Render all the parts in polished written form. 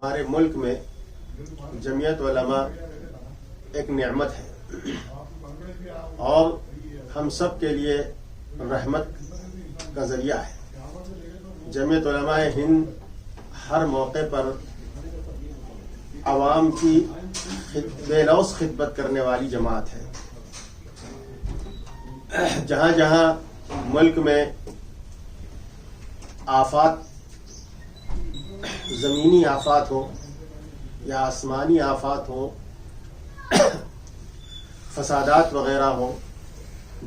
ہمارے ملک میں جمعیت علماء ایک نعمت ہے اور ہم سب کے لیے رحمت کا ذریعہ ہے۔ جمعیت علماء ہند ہر موقع پر عوام کی بے لوث خدمت کرنے والی جماعت ہے۔ جہاں جہاں ملک میں آفات، زمینی آفات ہو یا آسمانی آفات ہو، فسادات وغیرہ ہو،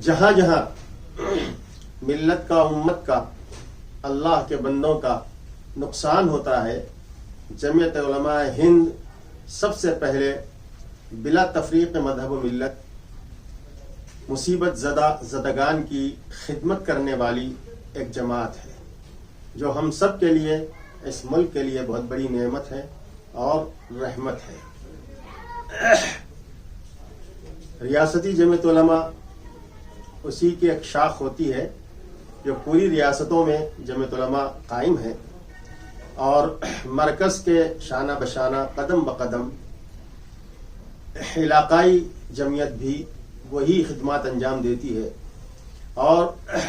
جہاں جہاں ملت کا، امت کا، اللہ کے بندوں کا نقصان ہوتا ہے، جمعیت علماء ہند سب سے پہلے بلا تفریق مذہب و ملت مصیبت زدگان کی خدمت کرنے والی ایک جماعت ہے، جو ہم سب کے لیے، اس ملک کے لیے بہت بڑی نعمت ہے اور رحمت ہے۔ ریاستی جمعیت علماء اسی کی ایک شاخ ہوتی ہے جو پوری ریاستوں میں جمعیت علماء قائم ہے، اور مرکز کے شانہ بشانہ، قدم بقدم علاقائی جمعیت بھی وہی خدمات انجام دیتی ہے اور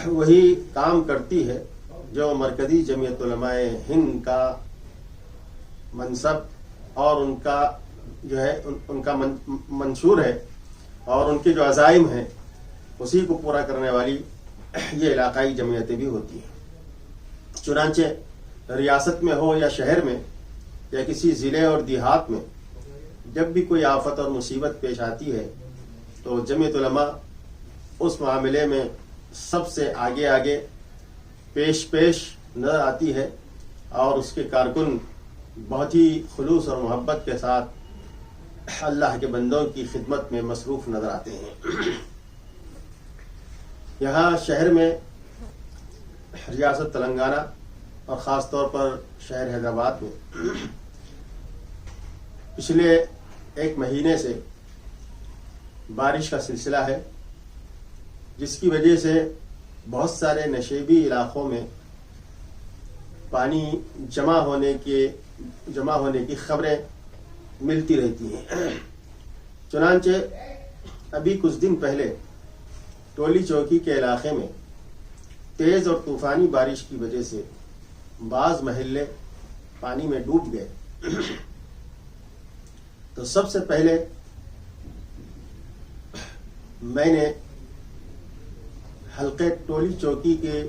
وہی کام کرتی ہے جو مرکزی جمعیت علماء ہند کا منصب اور ان کا جو ہے ان کا منشور ہے، اور ان کے جو عزائم ہیں اسی کو پورا کرنے والی یہ علاقائی جمعیتیں بھی ہوتی ہیں۔ چنانچہ ریاست میں ہو یا شہر میں یا کسی ضلع اور دیہات میں جب بھی کوئی آفت اور مصیبت پیش آتی ہے تو جمعیت علماء اس معاملے میں سب سے آگے پیش نظر آتی ہے، اور اس کے کارکن بہت ہی خلوص اور محبت کے ساتھ اللہ کے بندوں کی خدمت میں مصروف نظر آتے ہیں۔ یہاں شہر میں، ریاست تلنگانہ اور خاص طور پر شہر حیدرآباد میں پچھلے ایک مہینے سے بارش کا سلسلہ ہے، جس کی وجہ سے بہت سارے نشیبی علاقوں میں پانی جمع ہونے کی خبریں ملتی رہتی ہیں۔ چنانچہ ابھی کچھ دن پہلے ٹولی چوکی کے علاقے میں تیز اور طوفانی بارش کی وجہ سے بعض محلے پانی میں ڈوب گئے۔ تو سب سے پہلے میں نے حلقے ٹولی چوکی کے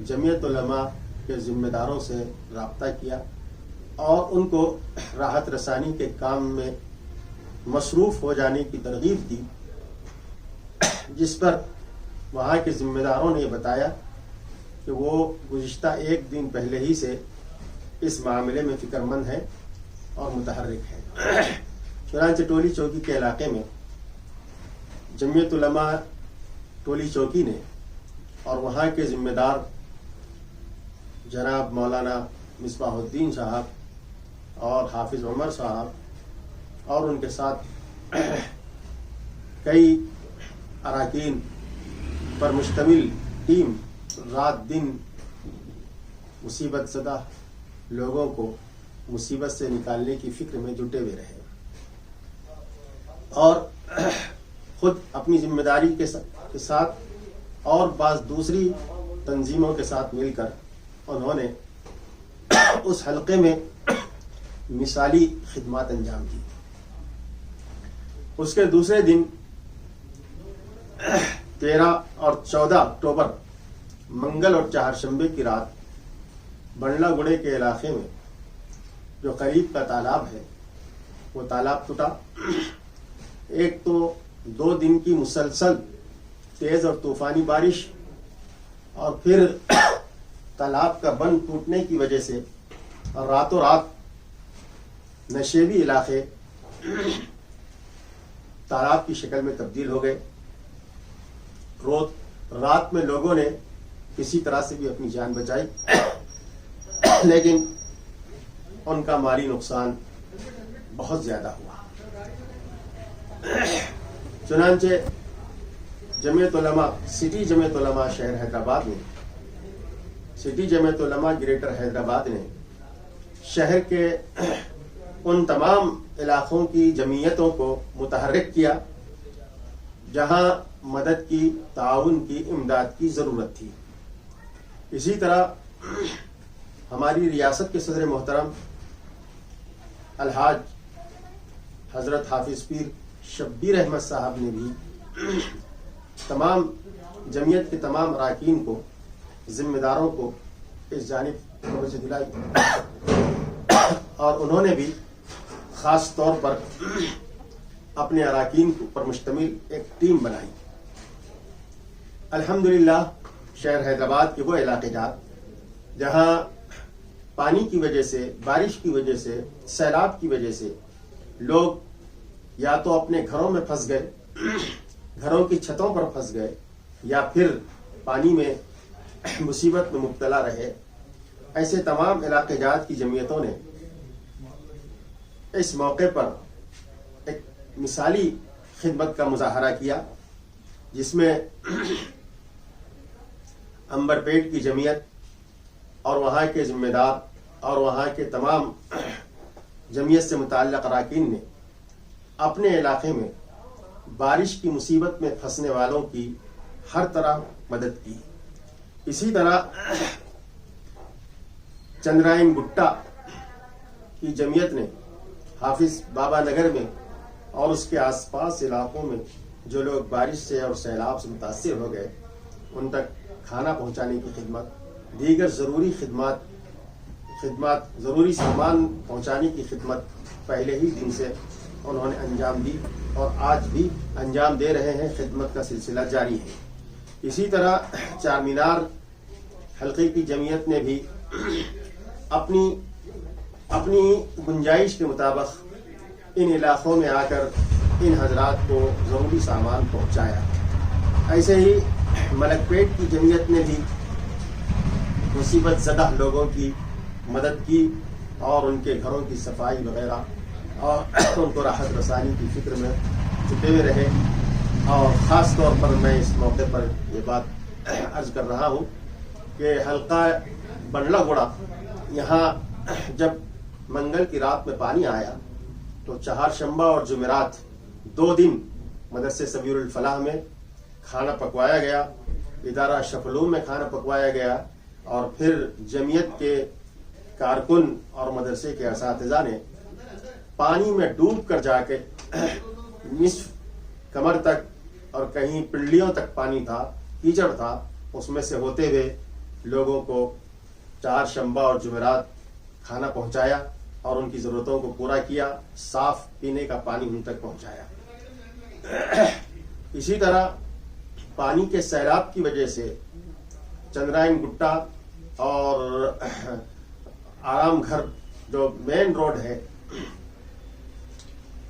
جمعیت علماء کے ذمہ داروں سے رابطہ کیا اور ان کو راحت رسانی کے کام میں مصروف ہو جانے کی ترغیب دی، جس پر وہاں کے ذمہ داروں نے یہ بتایا کہ وہ گزشتہ ایک دن پہلے ہی سے اس معاملے میں فکر مند ہے اور متحرک ہے۔ چنانچہ ٹولی چوکی کے علاقے میں جمعیت علماء ٹولی چوکی نے اور وہاں کے ذمہ دار جناب مولانا مصباح الدین صاحب اور حافظ عمر صاحب اور ان کے ساتھ کئی اراکین پر مشتمل ٹیم رات دن مصیبت زدہ لوگوں کو مصیبت سے نکالنے کی فکر میں جٹے ہوئے رہے، اور خود اپنی ذمہ داری کے ساتھ اور بعض دوسری تنظیموں کے ساتھ مل کر انہوں نے اس حلقے میں مثالی خدمات انجام دی۔ اس کے دوسرے دن 13 اور 14 اکتوبر منگل اور چہارشنبے کی رات بنڈلا گڑے کے علاقے میں جو قریب کا تالاب ہے وہ تالاب ٹوٹا۔ ایک تو 2 دن کی مسلسل تیز اور طوفانی بارش، اور پھر تالاب کا بند ٹوٹنے کی وجہ سے راتوں رات نشیبی علاقے تالاب کی شکل میں تبدیل ہو گئے۔ رات میں لوگوں نے کسی طرح سے بھی اپنی جان بچائی، لیکن ان کا مالی نقصان بہت زیادہ ہوا۔ چنانچہ جمعیت علماء، سٹی جمعیت علماء شہر حیدرآباد میں، سٹی جمعیت علماء گریٹر حیدرآباد نے شہر کے ان تمام علاقوں کی جمعیتوں کو متحرک کیا جہاں مدد کی، تعاون کی، امداد کی ضرورت تھی۔ اسی طرح ہماری ریاست کے صدر محترم الحاج حضرت حافظ پیر شبیر احمد صاحب نے بھی تمام جمعیت کے تمام اراکین کو، ذمہ داروں کو اس جانب توجہ دلائی اور انہوں نے بھی خاص طور پر اپنے اراکین پر مشتمل ایک ٹیم بنائی۔ الحمدللہ شہر حیدرآباد کے وہ علاقے جات جہاں پانی کی وجہ سے، بارش کی وجہ سے، سیلاب کی وجہ سے لوگ یا تو اپنے گھروں میں پھنس گئے، گھروں کی چھتوں پر پھنس گئے، یا پھر پانی میں مصیبت میں مبتلا رہے، ایسے تمام علاقے جات کی جمعیتوں نے اس موقع پر ایک مثالی خدمت کا مظاہرہ کیا، جس میں عنبرپیٹ کی جمعیت اور وہاں کے ذمہ دار اور وہاں کے تمام جمعیت سے متعلق اراکین نے اپنے علاقے میں بارش کی مصیبت میں پھنسنے والوں کی ہر طرح مدد کی۔ اسی طرح چندرائن گٹا کی جمعیت نے حافظ بابا نگر میں اور اس کے آس پاس علاقوں میں جو لوگ بارش سے اور سیلاب سے متاثر ہو گئے ان تک کھانا پہنچانے کی خدمت، دیگر ضروری خدمات ضروری سامان پہنچانے کی خدمت پہلے ہی دن سے انہوں نے انجام دی اور آج بھی انجام دے رہے ہیں۔ خدمت کا سلسلہ جاری ہے۔ اسی طرح چار مینار حلقے کی جمعیت نے بھی اپنی گنجائش کے مطابق ان علاقوں میں آ کر ان حضرات کو ضروری سامان پہنچایا۔ ایسے ہی ملک پیٹ کی جمعیت نے بھی مصیبت زدہ لوگوں کی مدد کی اور ان کے گھروں کی صفائی وغیرہ اور ان کو راحت رسانی کی فکر میں جٹے ہوئے رہے۔ اور خاص طور پر میں اس موقع پر یہ بات عرض کر رہا ہوں کہ حلقہ بنڈلہ گوڑا یہاں جب منگل کی رات میں پانی آیا تو چہارشنبہ اور جمعرات 2 دن مدرسے سبیل الفلاح میں کھانا پکوایا گیا، ادارہ شفلوم میں کھانا پکوایا گیا، اور پھر جمعیت کے کارکن اور مدرسے کے اساتذہ نے پانی میں ڈوب کر جا کے نصف کمر تک اور کہیں پنڈلیوں تک پانی تھا، کیچڑ تھا، اس میں سے ہوتے ہوئے لوگوں کو چہارشنبہ اور جمعرات کھانا پہنچایا اور ان کی ضرورتوں کو پورا کیا، صاف پینے کا پانی ان تک پہنچایا۔ اسی طرح پانی کے سیلاب کی وجہ سے چندرائن گٹا اور آرام گھر جو مین روڈ ہے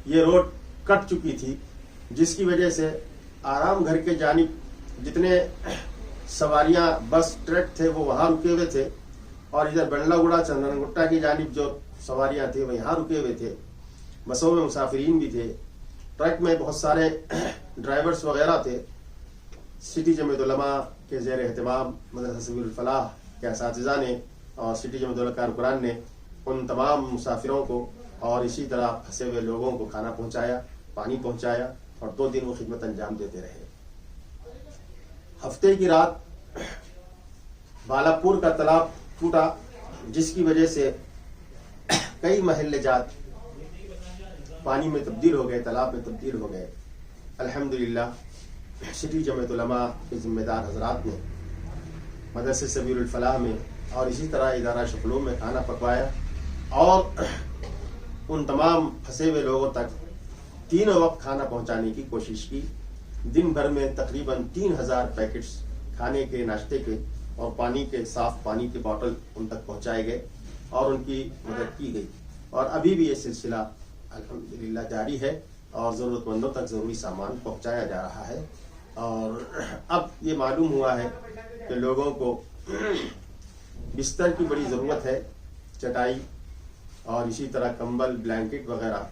یہ روڈ کٹ چکی تھی، جس کی وجہ سے آرام گھر کے جانب جتنے سواریاں بس ٹرک تھے وہ وہاں رکے ہوئے تھے، اور ادھر بنڈلہ گوڑا چندرائن گٹا کی جانب جو سواریاں تھیں وہ یہاں رکے ہوئے تھے۔ بسوں میں مسافرین بھی تھے، ٹرک میں بہت سارے ڈرائیورز وغیرہ تھے۔ سٹی جمعیت علماء کے زیر اہتمام مدرسہ سبیل الفلاح کے اساتذہ نے اور سٹی جمعیت علماء کارکنان نے ان تمام مسافروں کو اور اسی طرح پھنسے ہوئے لوگوں کو کھانا پہنچایا، پانی پہنچایا، اور 2 دن وہ خدمت انجام دیتے رہے۔ ہفتے کی رات بالاپور کا تالاب ٹوٹا، جس کی وجہ سے کئی محلے جات پانی میں تبدیل ہو گئے، تالاب میں تبدیل ہو گئے۔ الحمدللہ سٹی جمعیت علماء کے ذمہ دار حضرات نے مدرسے سبیل الفلاح میں اور اسی طرح ادارہ شفلوم میں کھانا پکوایا اور ان تمام پھنسے ہوئے لوگوں تک تینوں وقت کھانا پہنچانے کی کوشش کی۔ دن بھر میں تقریباً 3000 پیکٹس کھانے کے، ناشتے کے اور پانی کے، صاف پانی کے باٹل ان تک پہنچائے گئے اور ان کی مدد کی گئی، اور ابھی بھی یہ سلسلہ الحمدللہ جاری ہے اور ضرورت مندوں تک ضروری سامان پہنچایا جا رہا ہے۔ اور اب یہ معلوم ہوا ہے کہ لوگوں کو بستر کی بڑی ضرورت ہے، چٹائی اور اسی طرح کمبل، بلینکٹ وغیرہ،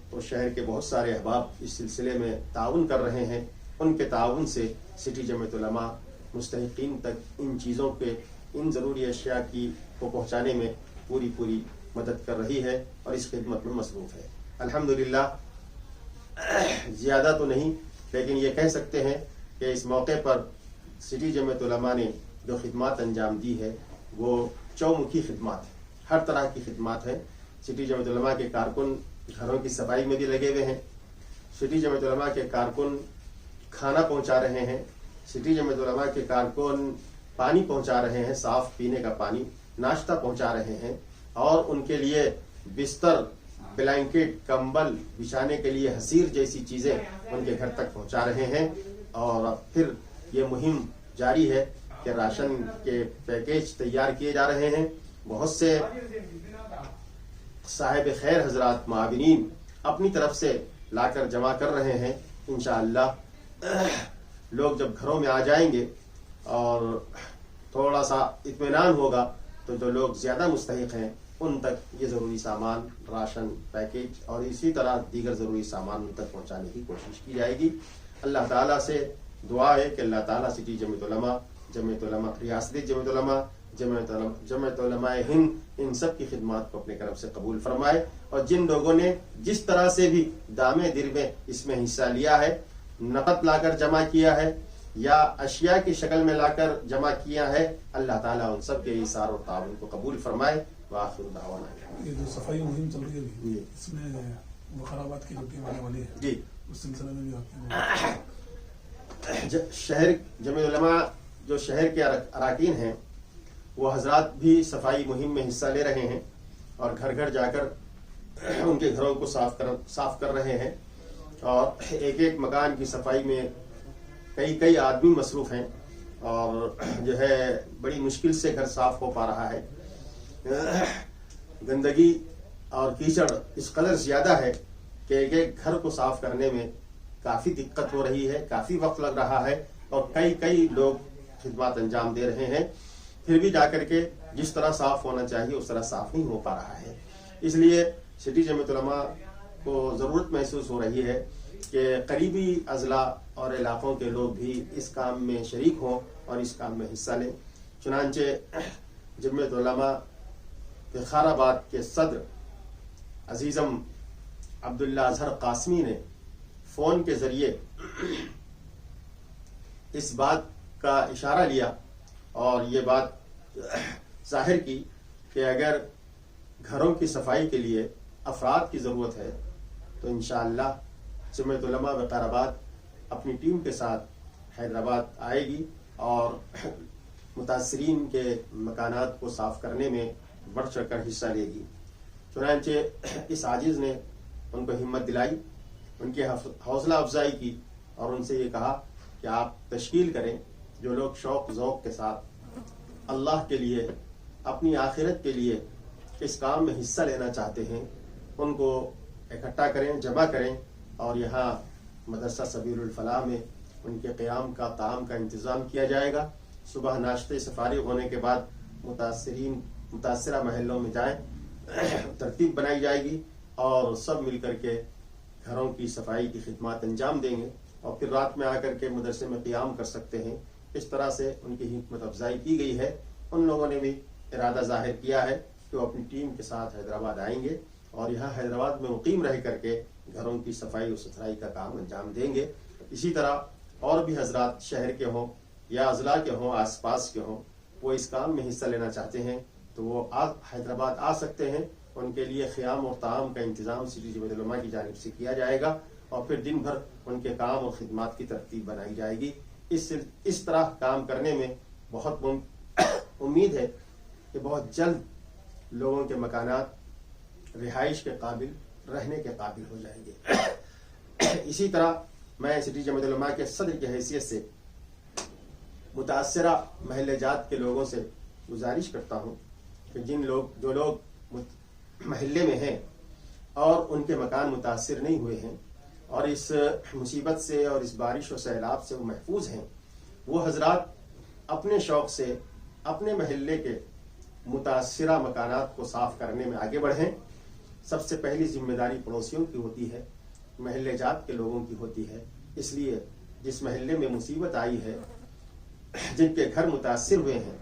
تو شہر کے بہت سارے احباب اس سلسلے میں تعاون کر رہے ہیں۔ ان کے تعاون سے سٹی جمعیت علماء مستحقین تک ان چیزوں کے، ان ضروری اشیاء کو پہنچانے میں پوری مدد کر رہی ہے اور اس خدمت میں مصروف ہے. الحمدللہ زیادہ تو نہیں، لیکن یہ کہہ سکتے ہیں کہ اس موقع پر سٹی جمعیت علماء نے جو خدمات انجام دی ہے وہ چومکھی خدمات ہیں، ہر طرح کی خدمات ہیں. سٹی جمعیت علماء کے کارکن گھروں کی صفائی میں بھی لگے ہوئے ہیں، سٹی جمعیت علماء کے کارکن کھانا پہنچا رہے ہیں، سٹی جمعیت علماء کے کارکن پانی پہنچا رہے ہیں، صاف پینے کا پانی، ناشتہ پہنچا رہے ہیں، اور ان کے لیے بستر، بلینکٹ، کمبل بچھانے کے لیے حسیر جیسی چیزیں ان کے گھر تک پہنچا رہے ہیں. اور پھر یہ مہم جاری ہے کہ راشن کے پیکیج تیار کیے جا رہے ہیں. بہت سے صاحب خیر حضرات معاونین اپنی طرف سے لا کر جمع کر رہے ہیں. انشاءاللہ لوگ جب گھروں میں آ جائیں گے اور تھوڑا سا اطمینان ہوگا تو جو لوگ زیادہ مستحق ہیں ان تک یہ ضروری سامان، راشن، پیکیج اور اسی طرح دیگر ضروری سامان ان تک پہنچانے کی کوشش کی جائے گی. اللہ تعالیٰ سے دعا ہے کہ اللہ تعالیٰ سٹی جمعیت علماء، جمعیت علماء ریاستی جمعیت علماء، جمعیت علماء ہند ان سب کی خدمات کو اپنے طرف سے قبول فرمائے. اور جن لوگوں نے جس طرح سے بھی دامے در میں اس میں حصہ لیا ہے، نقد لا کر جمع کیا ہے یا اشیاء کی شکل میں لا کر جمع کیا ہے، اللہ تعالیٰ ان سب کے ایثار اور تعاون کو قبول فرمائے. وآخر دعوانا یہ جو صفائی مہم چل رہی ہے ابھی، اس میں مخربات کی جو ٹیم آنے والی ہے جی، اس سلسلے میں بھی آپ شہر جمعیت علماء جو شہر کے اراکین ہیں وہ حضرات بھی صفائی مہم میں حصہ لے رہے ہیں اور گھر گھر جا کر ان کے گھروں کو صاف کر رہے ہیں. اور ایک ایک مکان کی صفائی میں کئی آدمی مصروف ہیں اور جو ہے بڑی مشکل سے گھر صاف ہو پا رہا ہے. گندگی اور کیچڑ اس قدر زیادہ ہے کہ ایک ایک گھر کو صاف کرنے میں کافی دقت ہو رہی ہے، کافی وقت لگ رہا ہے اور کئی لوگ خدمات انجام دے رہے ہیں، پھر بھی جا کر کے جس طرح صاف ہونا چاہیے اس طرح صاف نہیں ہو پا رہا ہے. اس لیے سٹی جمعیت علماء کو ضرورت محسوس ہو رہی ہے کہ قریبی اضلاع اور علاقوں کے لوگ بھی اس کام میں شریک ہوں اور اس کام میں حصہ لیں. چنانچہ جمعیت علماء فخار آباد کے صدر عزیزم عبداللہ اظہر قاسمی نے فون کے ذریعے اس بات کا اشارہ لیا اور یہ بات ظاہر کی کہ اگر گھروں کی صفائی کے لیے افراد کی ضرورت ہے تو انشاءاللہ جمعیت علماء وقار آباد اپنی ٹیم کے ساتھ حیدرآباد آئے گی اور متاثرین کے مکانات کو صاف کرنے میں بڑھ چڑھ کر حصہ لے گی. چنانچہ اس عاجز نے ان کو ہمت دلائی، ان کی حوصلہ افزائی کی اور ان سے یہ کہا کہ آپ تشکیل کریں. جو لوگ شوق ذوق کے ساتھ اللہ کے لیے، اپنی آخرت کے لیے اس کام میں حصہ لینا چاہتے ہیں ان کو اکٹھا کریں، جمع کریں اور یہاں مدرسہ سبیل الفلاح میں ان کے قیام کا طعام کا انتظام کیا جائے گا. صبح ناشتے سے فارغ ہونے کے بعد متاثرہ محلوں میں جائیں، ترتیب بنائی جائے گی اور سب مل کر کے گھروں کی صفائی کی خدمات انجام دیں گے اور پھر رات میں آ کر کے مدرسے میں قیام کر سکتے ہیں. اس طرح سے ان کی حکمت افزائی کی گئی ہے. ان لوگوں نے بھی ارادہ ظاہر کیا ہے کہ وہ اپنی ٹیم کے ساتھ حیدرآباد آئیں گے اور یہاں حیدرآباد میں مقیم رہ کر کے گھروں کی صفائی اور ستھرائی کا کام انجام دیں گے. اسی طرح اور بھی حضرات شہر کے ہوں یا اضلاع کے ہوں، آس پاس کے ہوں، وہ اس کام میں حصہ لینا چاہتے ہیں تو وہ حیدرآباد آ سکتے ہیں. ان کے لیے خیام اور طعام کا انتظام سٹی جمعیت علماء کی جانب سے کیا جائے گا اور پھر دن بھر ان کے کام اور خدمات کی ترتیب بنائی جائے گی. اس طرح کام کرنے میں بہت امید ہے کہ بہت جلد لوگوں کے مکانات رہائش کے قابل، رہنے کے قابل ہو جائیں گے. اسی طرح میں سٹی جمعیت علماء کے صدر کی حیثیت سے متاثرہ محلے جات کے لوگوں سے گزارش کرتا ہوں کہ جو لوگ محلے میں ہیں اور ان کے مکان متاثر نہیں ہوئے ہیں اور اس مصیبت سے اور اس بارش و سیلاب سے وہ محفوظ ہیں، وہ حضرات اپنے شوق سے اپنے محلے کے متاثرہ مکانات کو صاف کرنے میں آگے بڑھیں. سب سے پہلی ذمہ داری پڑوسیوں کی ہوتی ہے، محلے جات کے لوگوں کی ہوتی ہے. اس لیے جس محلے میں مصیبت آئی ہے، جن کے گھر متاثر ہوئے ہیں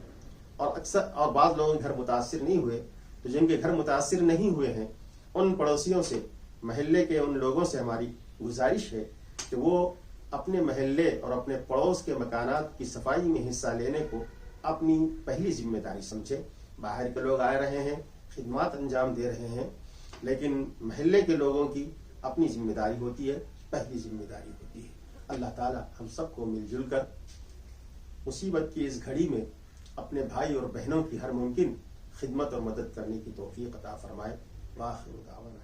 اور بعض لوگوں کے گھر متاثر نہیں ہوئے، تو جن کے گھر متاثر نہیں ہوئے ہیں ان پڑوسیوں سے، محلے کے ان لوگوں سے ہماری گزارش ہے کہ وہ اپنے محلے اور اپنے پڑوس کے مکانات کی صفائی میں حصہ لینے کو اپنی پہلی ذمہ داری سمجھے۔ باہر کے لوگ آ رہے ہیں، خدمات انجام دے رہے ہیں، لیکن محلے کے لوگوں کی اپنی ذمہ داری ہوتی ہے، پہلی ذمہ داری ہوتی ہے۔ اللہ تعالی ہم سب کو مل جل کر مصیبت کی اس گھڑی میں اپنے بھائی اور بہنوں کی ہر ممکن خدمت اور مدد کرنے کی توفیق عطا فرمائے۔ وآخر دعوانا